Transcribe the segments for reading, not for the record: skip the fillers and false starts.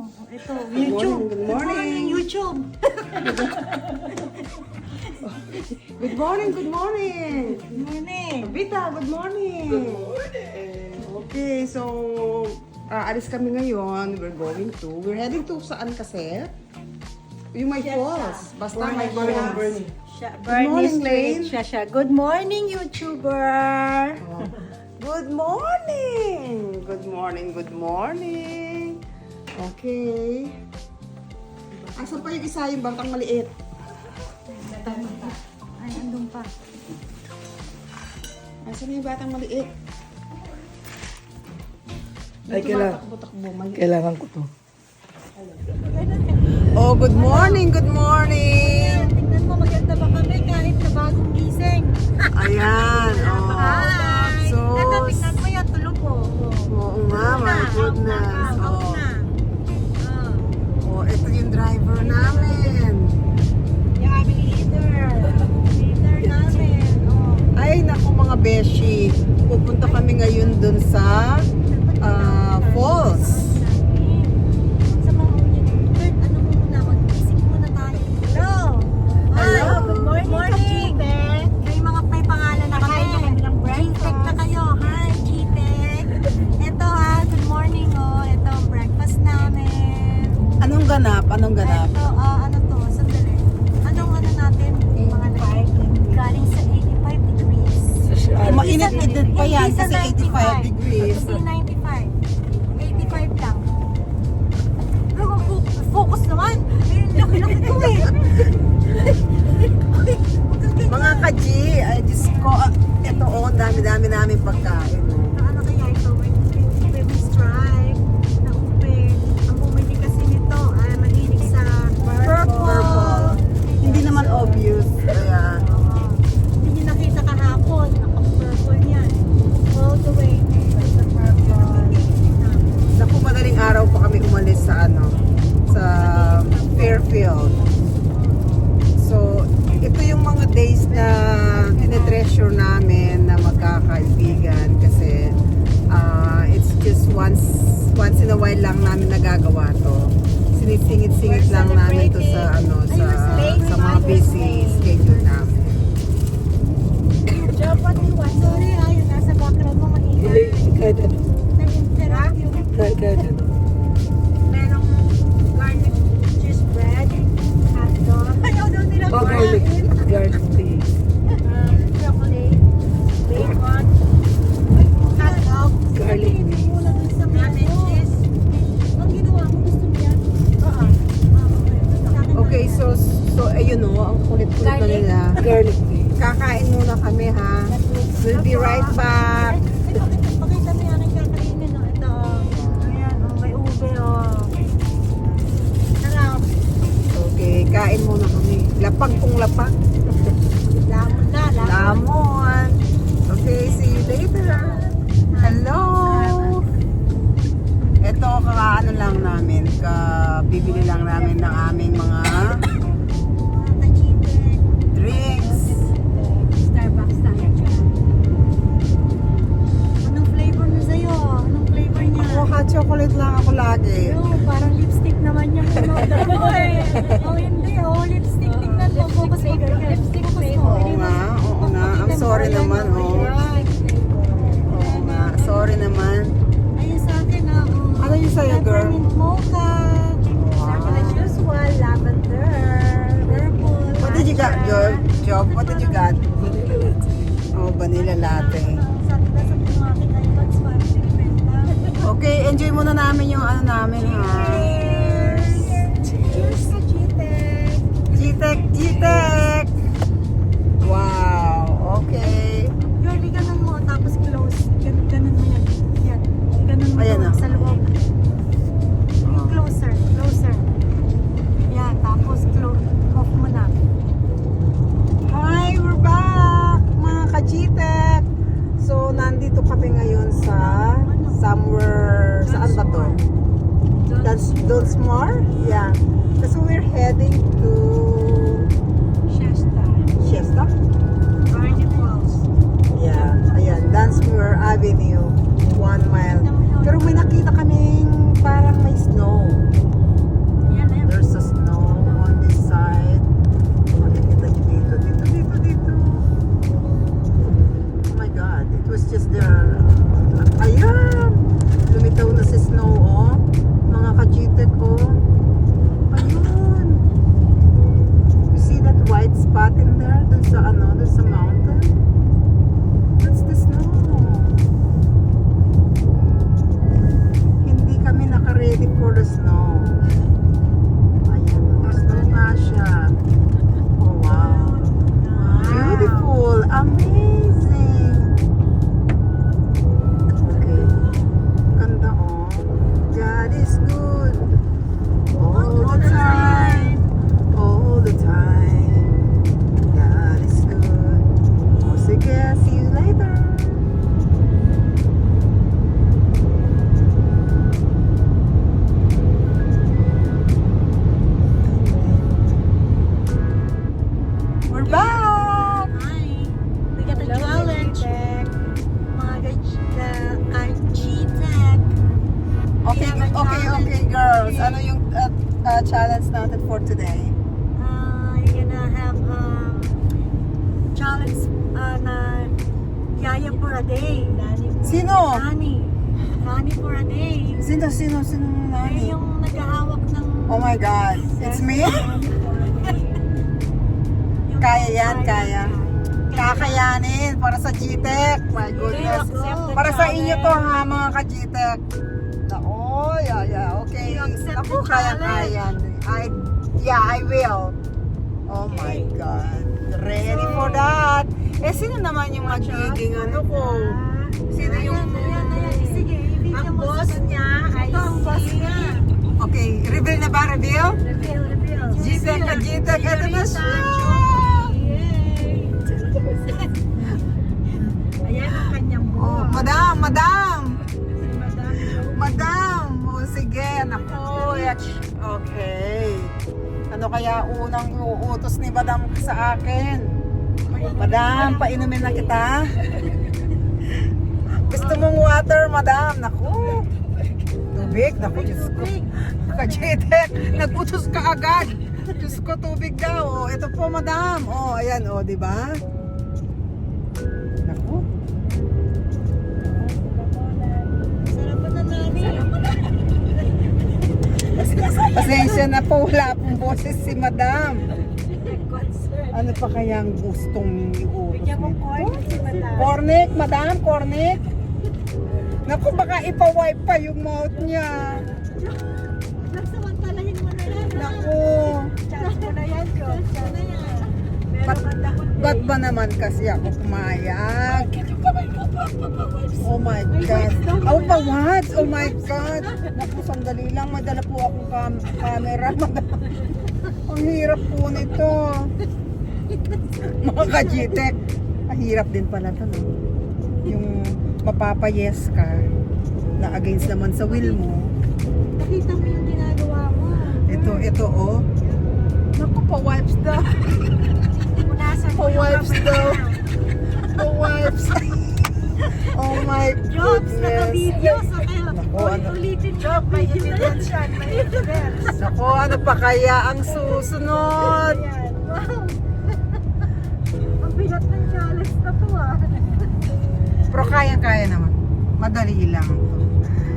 ito, YouTube. Good morning. YouTube. Good morning, good morning. Good morning. Vita, good morning. Good morning. Okay, so alis kami ngayon. We're heading to saan kasi? Yung may falls. Basta may falls. Good morning, Lane. Shasha. Good morning, YouTuber. Oh. Good morning. Good morning, good morning. Okay. Asan pa yung isa, yung batang maliit? Ay, andun pa. Asan yung batang maliit? Ay, Takbo-takbo. kailangan ko to. Oh, good morning, good morning. Tingnan mo, maganda ba kami kahit na bagong gising? Ayan, oh. Hi! So, Ito, tingnan mo yan, tulog ko. oo nga, my goodness. Out Oh. na. Oh, ito yung driver namin. Yung aming leader. Leader namin. Oh. Ay, naku mga beshi. Pupunta kami ngayon dun sa falls. Sa mga unit, ano muna, mag-isip muna tayo. Hello! Hello. Good morning, May mga may pangalan na kami. G-Tech na kayo. Hi, G-Tech. Ito good morning. Ito ang breakfast namin. Anong ganap? Anong ganap? Ito, ano to, sandali. Anong ano natin? Mga galing sa 85 degrees. Mainit-init pa yan Hindi sa kasi 85 degrees. Hindi 95. 85 lang. Pero focus naman. Laki-laki ko eh. Mga ka-G, ay Diyos ko, ito ang dami-dami namin pagkain. Ano kaya ito? When we strive, na-open. Ang bumili kasi nito ay mahilig sa purple. Hindi naman obvious. Kaya, Hindi niyo nakita kahapon. Naka-purple yan. All the way. Sa purple. naku, madaling araw pa kami umalis sa sa Fairfield. So, ito yung mga days na tinetreasure namin na magkakaibigan kasi it's just once in a while lang namin nagagawa to. Sinisingit-singit lang namin to sa sa mga busy schedule namin. Sorry yung nasa background mo maingay. Kahit ano. Nag-interact yung Kahit ano. merong garlic cheese bread, hotdog. Ayaw daw nila Oh, garlic. Garlic tea. chocolate, bacon, hotdog. Garlic tea. Muna dun sa mac and cheese. Ang ginawa mo, gusto mo yan? Oo. Okay, so ayun ang kulit-kulit na Garlic. nila. Garlic tea. Kakain muna kami ha. We'll be right back. Pakita mo yung aking kakainin. Ito. Ayan, may ube. Sarap. Okay, kain muna kami. Lapag kung lapag. Lamon na, lamon. Lamon. Okay, see you later. Hello. Ito, kakaano lang namin. Bibili lang namin ng aming mga drinks. Starbucks tayo dyan. Anong flavor na sa'yo? Anong flavor niya? Ako, hot chocolate lang ako lagi. Parang lipstick naman yung in-order mo eh. Hindi. Lipstick. Tingnan mo. Focus mo. Lipstick flavor. Oo nga. I'm sorry naman, Oo nga. Sorry naman. Ayun sa akin Ano yung sa'yo, girl? Peppermint mocha. Sa akin as usual, lavender, purple, What did you got, Job? What did you got? Oh, vanilla latte. Sa akin nasa mga aking iPads parang sinipenta. Okay, enjoy muna namin yung namin ha. Cheers ka, G-Tech. G-Tech! Wow, okay. Girlie, ganun mo, tapos close. Ganun mo yan. Yan. Ganun mo Ayan doon na. sa loob. Yung closer. Yan, tapos off mo na. Hi, we're back! Mga ka-G-Tech! So, nandito kami ngayon sa somewhere, saan ba to? That's Dunsmore? Yeah. So, we're heading to Shasta? Garden Falls. Yeah, ayan, Dunsmore Avenue, 1 mile. Pero may nakita kaming parang may snow. for the snow. Ayan, snow nga siya. Oh, wow. Beautiful. Amazing. Okay. Ganda, oh. God is good. All the time. All the time. God is good. Oh, sige. See you later. We're back! Hi! We got a challenge. Mga G-Tech. Okay, We have a okay, challenge okay, girls. today. Ano yung challenge natin for today? You're gonna have challenge na Yaya for a day. Sino? Nani for a day. Sino Ay, nani? yung naghahawak ng... Oh my God. It's me? Yung Kaya yan, Friday. kaya. Kakayanin para sa GTEC. My goodness. accept the Para sa challenge. inyo to ha, mga ka-GTEC. Oh, yeah, okay. You accept Ako, the kaya. I will. Oh my God. Ready for that. Sino naman yung magiging ano ko? Sino yung... Ayan. Sige, ibigay Ang mo boss sa- niya ay Ito ang boss si niya. Okay, reveal na ba? Reveal? Reveal. GTEC na GTEC. Ito na siya. Ayan ang kanyang Oh, boss. madam. Si Madam Jo. Madam. Oh, sige. Naku. Okay. Ano kaya unang uutos ni Madam sa akin? Madam, painumin na kita. Gusto mong water, Madam? Naku. Tubig? Naku, Diyos ko. Kajitek, nag-utos ka agad. Diyos ko, tubig daw. Oh, ito po, Madam. Oh, ayan, oh, di ba? Naku. Sarap mo na, Nani. Pasensya na po, wala pong boses si Madam. Ano pa kayang gustong iutos Bigyan mo nito? corn si Madam. Cornic, Madam, cornic. Naku, baka ipa-wipe pa yung mouth niya. Nagsamantalahin mo na yan. Naku, Chance mo na yan, Jo. Ano yan? ba't, Meron kang dahon. ba't ba naman kasi ako pumayag? Oh my God. Oh, what? Oh my God. Naku, sandali lang. May dala po akong camera, Madam. Ang hirap po nito. Mga ka-GTEC. Ang hirap din pala ito, no? Yung mapapayes ka na against naman sa will mo. Nakita mo yung ginagawa mo. Ito, oh. Naku, pa-wipes daw. Punasan mo yung Pa-wipes kamay daw. mo. Pa-wipes. Oh my Jobs, goodness. naka-video sa Naku, ano, ulitin job. May evidence yan. May evidence. naku, ano pa kaya ang susunod? Ayan. Wow. Ang bigat ng challenge na to Pero kaya naman. Madali lang.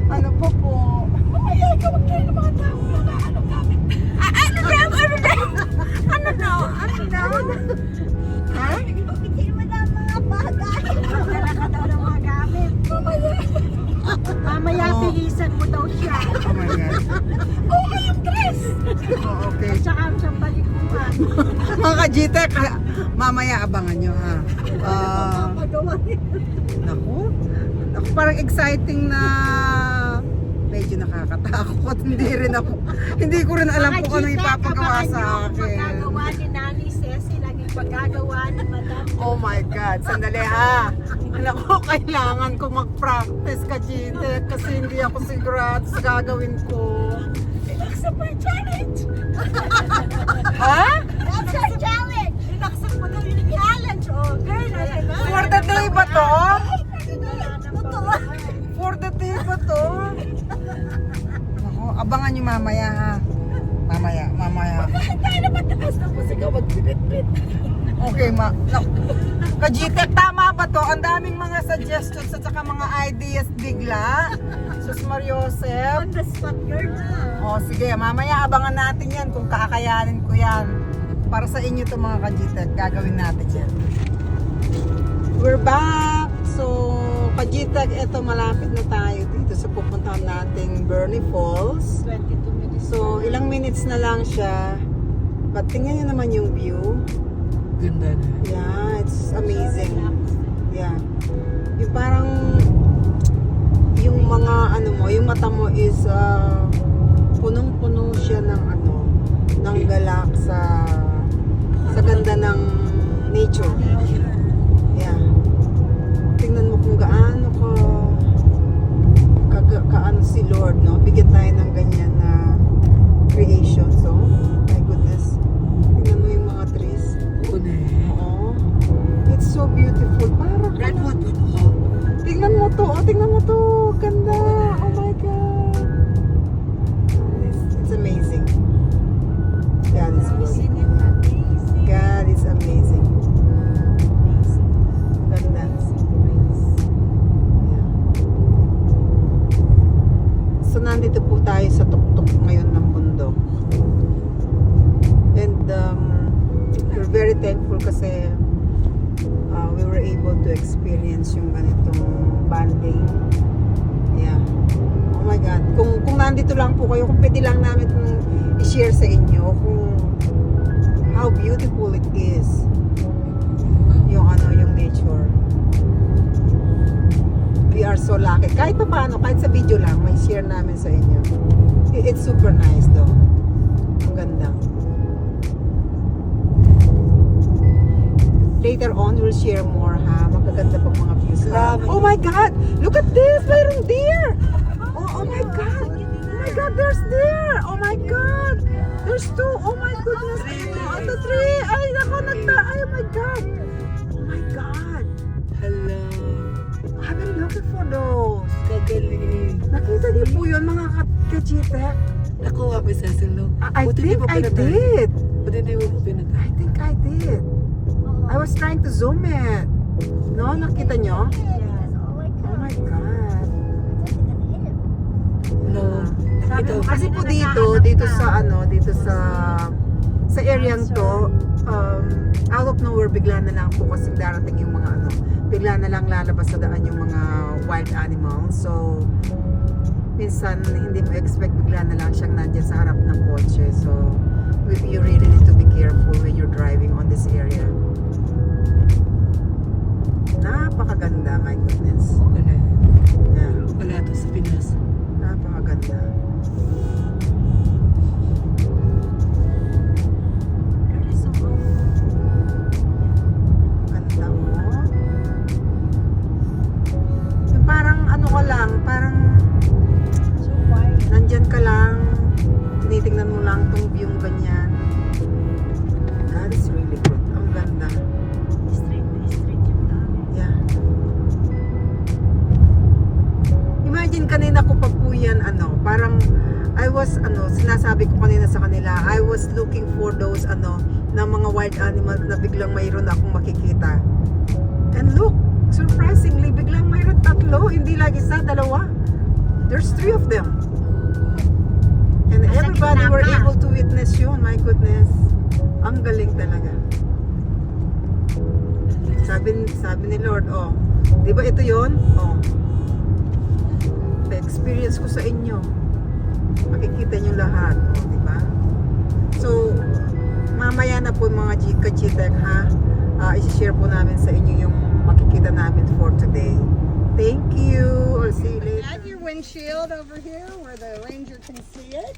Ano po po? Mamaya, gawag kayo ng mga tao na ano gamit. Ano daw? Ano daw? Ha? Hindi mo na mga bagay. Dala ka daw ng mga gamit. Mamaya Oo. bihisan mo daw siya. Oh my God. Okay yung dress. Oh, okay. Tsaka ang siyang balikuhan. Mga ka-GTEC, mamaya abangan nyo ha. Magawa niya. Naku. Naku, parang exciting na medyo nakakatakot. Hindi ko rin alam kung ano ipapagawa sa akin. Pagkagawa ni Nani Ceci, laging pagkagawa ni Madam. Oh my God, sandali ha. Alam ko, kailangan ko mag-practice ka, GTEC, kasi hindi ako sigurado sa gagawin ko. Inaccept mo yung challenge! Ha? That's our challenge! Inaccept mo daw yung challenge! Oh, girl, ayan na. For the day ba to? Totoo. For the day ba to? Ako, abangan nyo mamaya ha. Mamaya. Tayo naman tapos na po sigaw magbibit-bit. Okay, Ka-GTEC, tama ba to? Ang daming mga suggestions at saka mga ideas bigla. Sus Mariosep. On the spot, girl. O sige, mamaya abangan natin yan kung kakayanin ko yan. Para sa inyo to mga ka-GTEC, gagawin natin yan. We're back! So, ka-GTEC, eto malapit na tayo dito sa pupuntahan nating Bernie Falls. 20 minutes na lang siya. But tingnan niyo naman yung view. Ganda na. Yeah, it's amazing. Yeah. Yung parang yung mga ano mo, yung mata mo is punong-puno siya ng ng galak sa ganda ng nature. Yeah. Tingnan mo kung gaano kaano si Lord, no? Bigyan tayo ng ganyan na creation. So, my goodness. Tingnan mo yung mga trees. Oo na Oo. It's so beautiful. Parang Redwood. tingnan mo to. Oh, tingnan mo to. Ganda. Oh my God. It's amazing. God is good. God is amazing. Ganda. Yeah. So, nandito po tayo sa tuktok ngayon ng bundok. And we're very thankful kasi we were able to experience yung ganitong bonding. Yeah. Oh my God. Kung nandito lang po kayo, kung pwede lang namin i-share sa inyo kung how beautiful it is. Yung nature. We are so lucky. Kahit pa paano, kahit sa video lang, may share namin sa inyo. It's super nice though. Ang ganda. Later on, we'll share more, ha? Magaganda pang mga views. Oh my God! Look at this! Mayroong deer! Oh my God! Oh my God, there's deer! Oh my God! There's two! Oh my goodness! Oh, the three! Ay, nako, ay, oh my God! Oh my God! Hello. I've been looking for those. Kagaling. Nakita niyo po yun, mga kachitek? Nakuha mo sa sulong. I think I did. Buti hindi mo pa pinatay. I think I did. I was trying to zoom it. No, nakita nyo? Oh my God. No. Ito. Kasi po dito sa area to, out of nowhere bigla na lang po kasi darating yung mga bigla na lang lalabas sa daan yung mga wild animals. So, minsan hindi mo expect bigla na lang siyang nandiyan sa harap ng kotse. So, you really need to be careful when you're driving on this area. Napakaganda, my goodness. Wala. Yeah, Wala to sa Pinas. napakaganda. Ganda mo. Yung parang parang nandyan ka lang, tinitingnan mo lang tong view ganyan. That is really good. Ang ganda. Yeah. Imagine kanina ko pa po yan, parang I was, sinasabi ko kanina sa kanila, I was looking for those, na mga wild animals na biglang mayroon akong makikita. And look, surprisingly, biglang mayroon tatlo, hindi lang isa, dalawa. There's 3 of them. And everybody were able to witness yun, my goodness. Ang galing talaga. Sabi ni Lord, di ba ito yun? Pa-experience ko sa inyo. Makikita nyo lahat, di ba? So, mamaya na po mga kachitek, ha? I-share po namin sa inyo yung makikita namin for today. Thank you. I'll see you later. Add your windshield over here where the ranger can see it.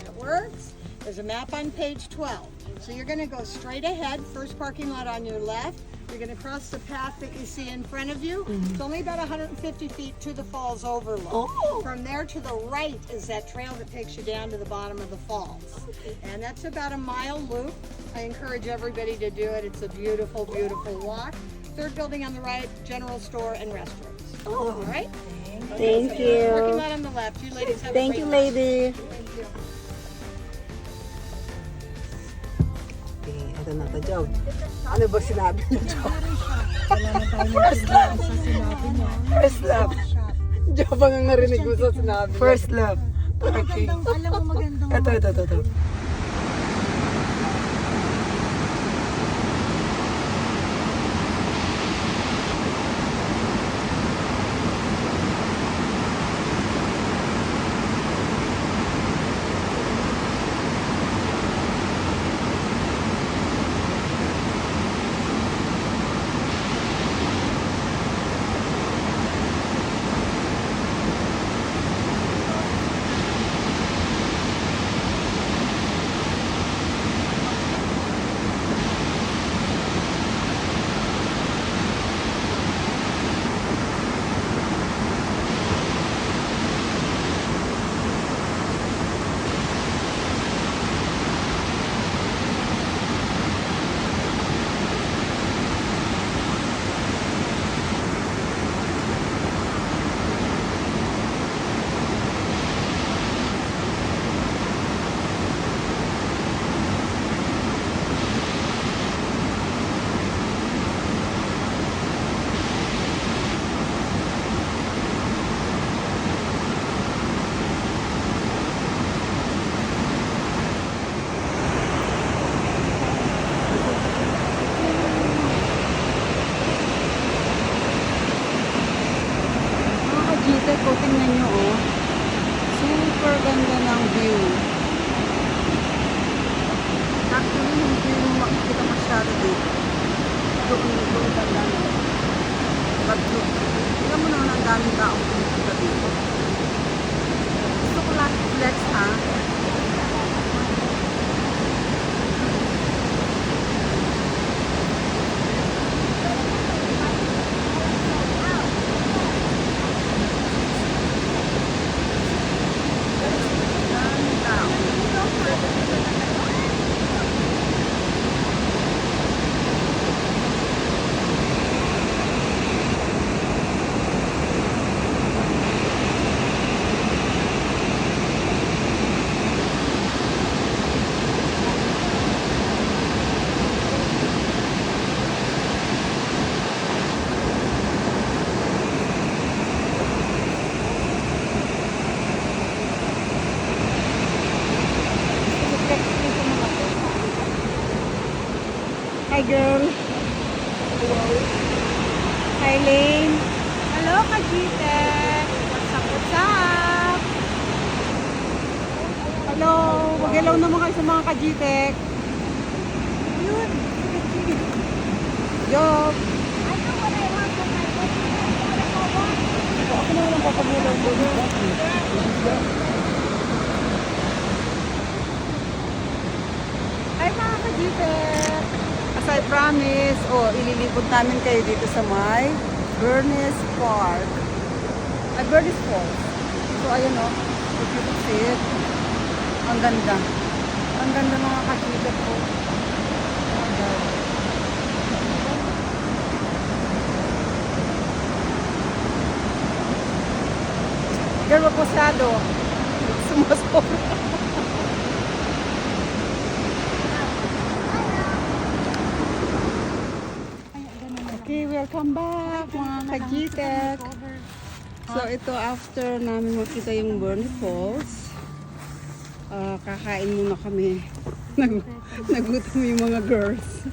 That works. There's a map on page 12. So you're going to go straight ahead, first parking lot on your left. You're going to cross the path that you see in front of you. It's only about 150 feet to the falls overlook. From there to the right is that trail that takes you down to the bottom of the falls. And that's about a mile loop. I encourage everybody to do it. It's a beautiful, beautiful walk. Third building on the right, general store and restrooms. All right? Thank you. Parking lot on the left. You ladies have a Thank great you, night. lady. Okay, ito na to, Joe. Ano ba sinabi niyo, Joe? First love. Joe, bang ang narinig mo sa sinabi? First love. Okay. Alam mo magandang Ito. Hi, girl. Hi, Lane. Hello, Kajitek! What's up, what's up? Hello. Mag-hello naman kayo sa mga kajitek. Yun! Job. I know what I want for my Ako na lang papagulong ko. Ay, mga Kajitek! As I promise, ililipod namin kayo dito sa may Bernice Park. Ay, Bernice Falls. So, ayun o. If you could see it. Ang ganda. Ang ganda mga kajitek ko. Ang ganda. Girl, wag masyado. Sumasora. Okay, welcome back mga kajitek. So ito after namin makita yung Bernie Falls, kakain muna kami. Nagutom yung mga girls.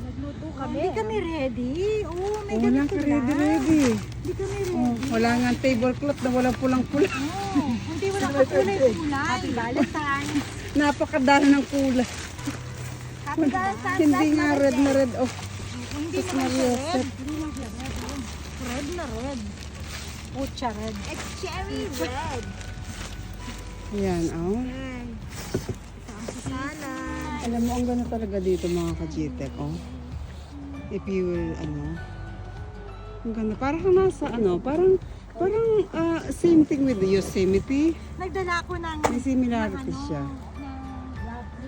Nagluto kami. Hindi kami ready. Oo, may Wala ganito ka lang. ready. Hindi kami ready. Wala nga tablecloth na walang pulang-pula. Oo, hindi wala ka kulay-kulay. Happy Valentine's. Napakadami ng kulay. Happy Valentine's. Hindi nga red na red. Oh, Hindi Tapos naman siya Maria, red. Hindi naman siya red. Red na red. Pucha red. It's cherry red. yan oh. Yan. Ito ang salad. Alam mo, ang ganda talaga dito mga kajitek, oh. If you will, ang ganda. Parang nasa, parang same thing with Yosemite. Nagdala ko ng May similarities siya.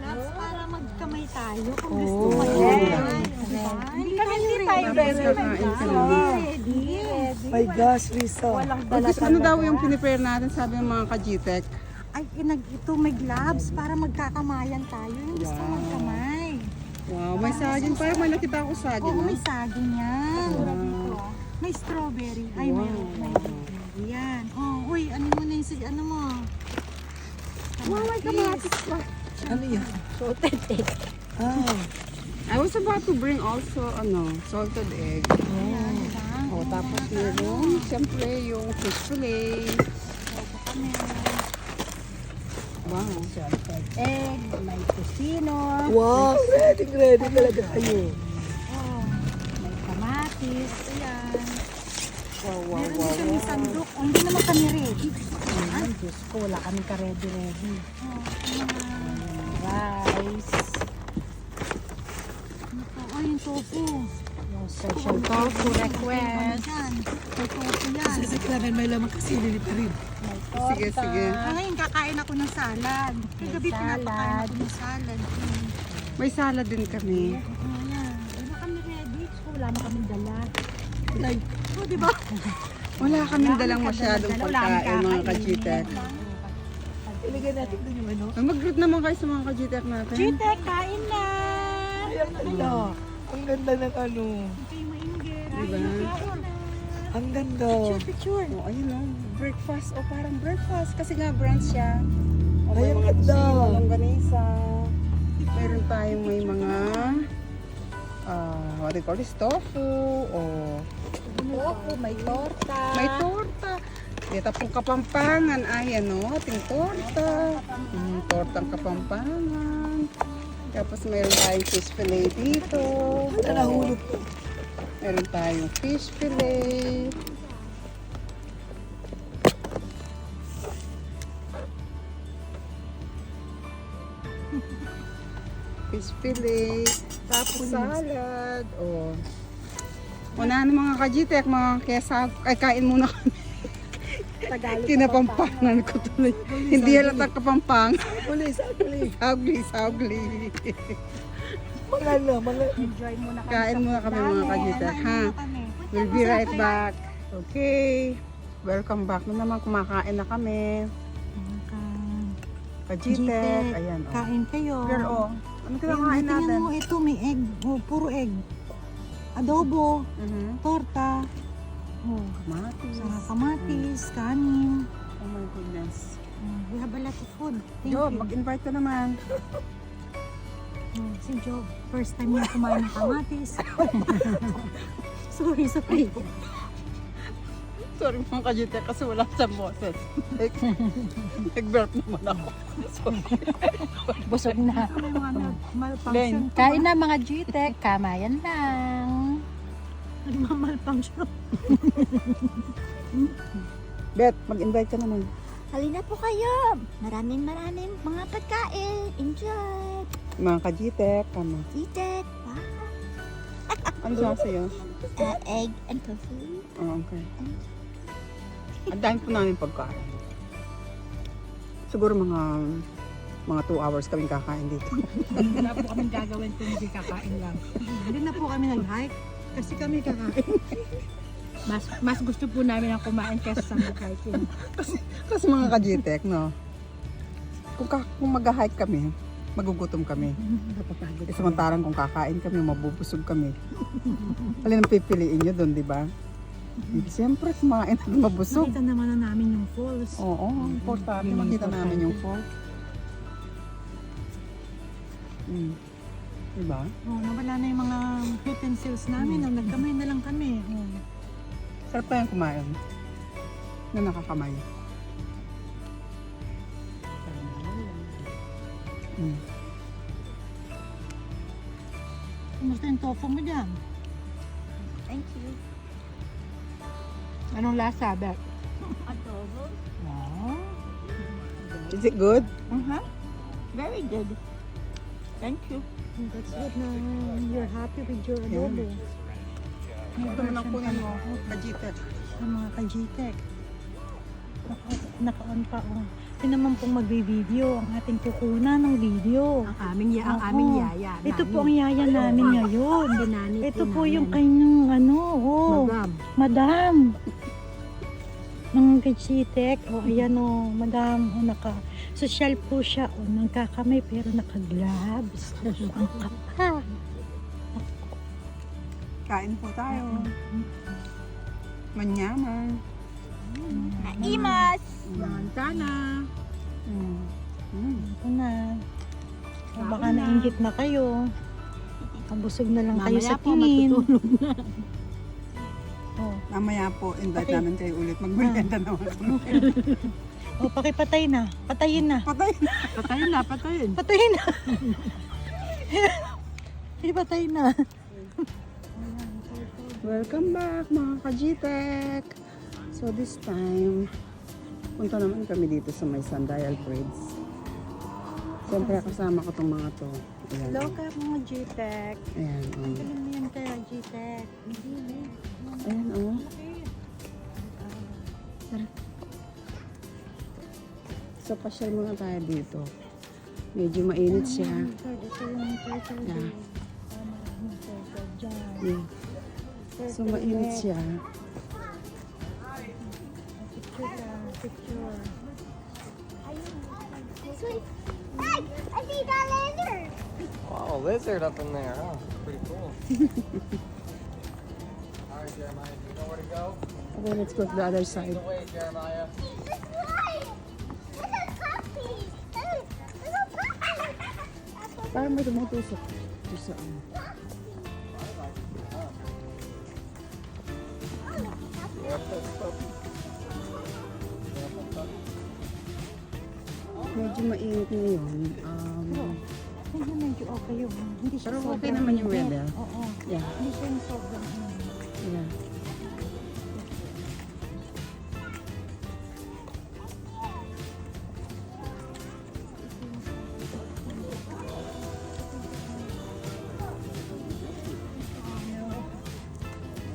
gloves para magkamay tayo kung Oo. gusto mo. Yes. Hindi tayo ready. Kakain ka lang. Ready. My gosh, Risa. Walang O, dala gusto, ano daw yung pinipare natin, sabi ng mga kajitek? Ay, ito may gloves para magkakamayan tayo. Yung gusto Wow. magkamay. Wow, may saging. Parang may nakita ako saging, Oo, no? may saging yan. Wow. May strawberry. Ay, Wow. may strawberry. Yan. Oh, uy, ano mo na yung ano mo? Wow, may kamatis pa. Ano yan? Salted egg. Ah. I was about to bring also, salted egg. Yan, diba? O, tapos meron, siyempre, yung fish fillet. Opo kami. Wow. Salted egg, may tocino. Wow, ready talaga kayo. Oh, may kamatis. Ayan. Wow, wow, Meron wow. din kami sandok. Oh, hindi naman kami ready. Ay, Diyos ko, wala kami ka-ready-ready. Oh, rice. Oh, yung tofu. Yung special tofu request. Yan. May tofu yan. Sa namin may lamang kasi pa rin. May Sige, torta. sige. Ngayon, kakain ako ng salad. Kagabi pinapakain ako ng salad. May salad din kami. Ayan. Wala kami ready. So, wala na kami dala. Like, Oh, di ba? Wala kaming dalang masyadong Wala kami pagkain, mga kakainin. kajitek. ilagay natin doon yung ano. Mag-greet naman kayo sa mga kajitek natin. Chitek, kain na! Ay, ang ganda. Ang ganda ng ano. Okay, mainggit. Diba? Kain na. Ang ganda. Picture. Oh, ayun o. Breakfast. O, parang breakfast. Kasi nga brunch siya. O, Ay, may ang mga ganda. tocino, longganisa. Meron tayong may mga what do you call this? Tofu. O, Tofu, may torta. may torta. Dito pong Kapampangan. Ay, ating torta. Tortang Kapampangan. Tapos meron tayong fish fillet dito. Wala nahulog po. Meron tayong fish fillet. Fish fillet. Tapos salad. Oh. Una ng mga kajitek, mga kesag. Ay, kain muna kami. Tagalog. Kinapampangan ko tuloy. Hindi halatang Kapampangan. Uli, sagli. Sagli. Mga ano, mga... Enjoy muna kami. Kain muna kami mga kajitek, ha? We'll be right back. Okay. Welcome back. Na naman kumakain na kami. Kajitek. Ayan, oh. Kain kayo. Girl, oh. Ano Tingnan kinakain natin? mo, ito may egg. Oh, puro egg. Adobo, Mhm. torta, oh, Kamatis. saka kamatis, kanin. Oh my goodness. We have a lot of food. Thank Jo, you. mag-invite ka naman. Si Joe, first time niya kumain ng kamatis. Sorry. Sorry mga ka-GTEC kasi wala sa boses. Nag-burp naman ako. Busog na. May mga Len. malfunction. Kain na mga GTEC, kamayan lang. Nagmamalfunction. Beth, mag-invite ka naman. Halina po kayo. Maraming mga pagkain. Enjoy. Mga ka-GTEC, kama. GTEC. Ano sa sa'yo? Egg and tofu. Oh, okay. Ang dami po namin pagkain. Siguro mga 2 hours kaming kakain dito. Wala po kaming gagawin kung hindi kakain lang. Hindi na po kami nag-hike kasi kami kakain. Mas gusto po namin ang kumain kaysa sa mag-hiking. Kasi mga ka-GTEC, no? Kung mag-hike kami, magugutom kami. Napapagod. Samantarang kung kakain kami, mabubusog kami. Alin ang pipiliin nyo doon, di ba? Siyempre, kumain at mabusog. Nakita naman na namin yung falls. Oo, importante. Makita namin yung fall. Diba? Oh, nawala na yung mga utensils namin. Nagkamay na lang kami. Sarap tayong kumain. Na nakakamay. Kumusta yung tofu mo dyan? Thank you. Anong lasa, Beth? Adobo. Oh. Is it good? Very good. Thank you. That's good na you're happy with your adobo. Ito naman ang kunin mo. Ka-GTEC. Ang mga ka-GTEC. Naka-on pa. Oh. Ito naman pong magbe-video ang ating kukunan ng video. Ang aming Oo. yaya. Ito po ang yaya namin ngayon. Binani Ito po yung kanyang madam. Ng ka-GTEC. O ayan o, madam. O, social po siya. O, nagkakamay pero naka-gloves. Ang kapa. Kain po tayo. Manyaman. Imas! Lantana. Ito na. O, baka nainggit na kayo. Kabusog na lang kayo sa tingin. Mamaya po, invite namin kayo ulit. Magmerienda naman. O, pakipatay na. Patayin na. Patay na. Patayin na. Patayin na. Ipatay na. Welcome back mga ka-GTEC. So this time, punta naman kami dito sa may Sundial Bridge. Siyempre kasama ko tong mga to. Ayan. Hello ka mga GTEC. Ayan, Galing mo yan kaya GTEC. Ayan, oh. So, pasyal muna tayo dito. Medyo mainit siya. Ito yung turtle Yeah. day. Maraming turtle dyan. Yeah. So, mainit siya. Picture lang. Picture. Hey! I see that lizard! Wow, a lizard up in there. Oh, pretty cool. All right, Jeremiah, do you know where to go? Okay, let's go to the other side. Lead the way, Jeremiah. This way! This is puppy! This is puppy! Parang may tumutusok. Ito sa ano. Medyo mainit ngayon. Hindi medyo okay yun. Hindi siya Pero okay sobrang naman yung init. weather. Oo. Yeah. Hindi siya yung sobrang init. Yeah.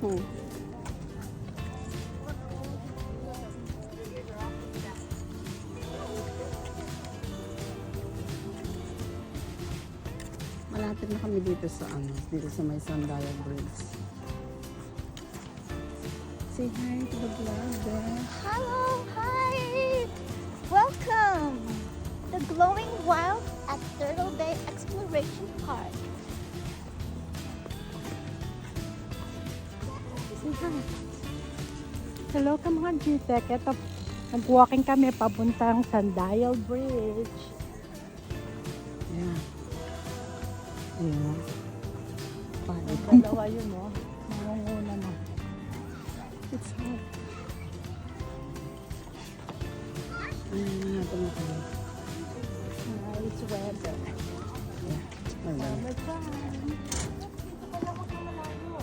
Oh. Malapit na kami dito sa may Sundial Bridge. Say hi to the vlog there. Hello, hi! Welcome! The glowing wild at Turtle Bay Exploration Park. Hello ka mga GTEC. Ito, nag-walking kami papuntang Sundial Bridge. Yeah. Ayan. Dalawa yun, oh. Nangunguna na. It's hot. Ayan natin na kayo. Nice weather.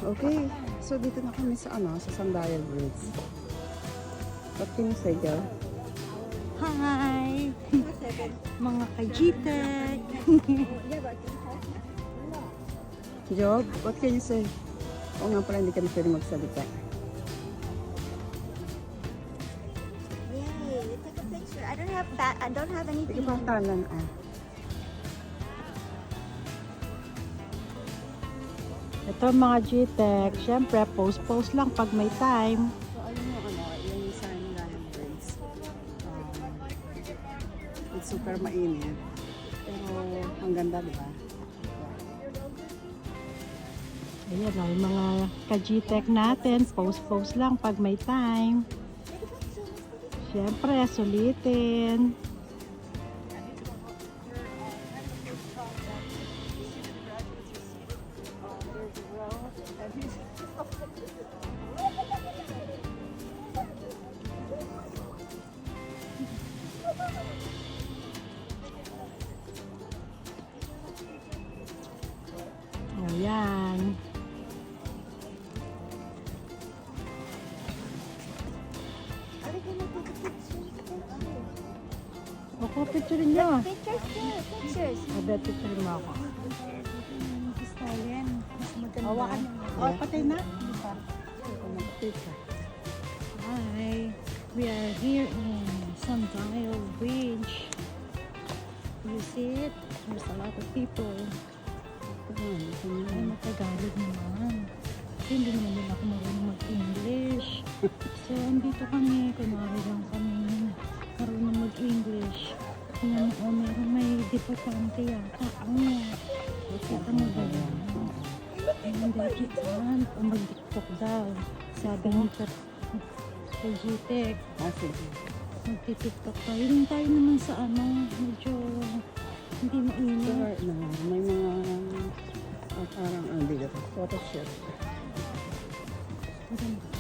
Okay, so dito na kami sa sa Sandayan Bridge. What can you say, girl? Hi! Mga ka-GTEC! Job, what can you say? Oo nga pala, hindi kami pwede magsalita. Yay, take a picture. I don't have Sige anything. pa, tanan. Ito mga GTEC, syempre post lang pag may time. So, ayun yung Sandayan Bridge. It's super mainit. Pero, ang ganda, di ba? Ayan o, yung mga ka-GTEC natin, post lang pag may time. Syempre, sulitin. Ayan. Ako, picture niyo. Pictures too, pictures. Abet, picture mo ako. Australian. Mas maganda. Hawakan mo. Oh, patay na. Hi. We are here in Sandayan Bridge. You see it? There's a lot of people. Ay, matagalog naman. Kasi hindi naman din ako marunong mag-English. So, andito kami. Kunwari lang kami marunong mag-English. Yan, may diputante yata. Kita mo ba yan? Hindi kitaan. Mag-tiktok daw. Sabi ni kay GTEC. Sige. Magti-tiktok tayo. Yung tayo naman sa medyo hindi mainit. Sure, may mga parang dito, photo shoot. Maganda.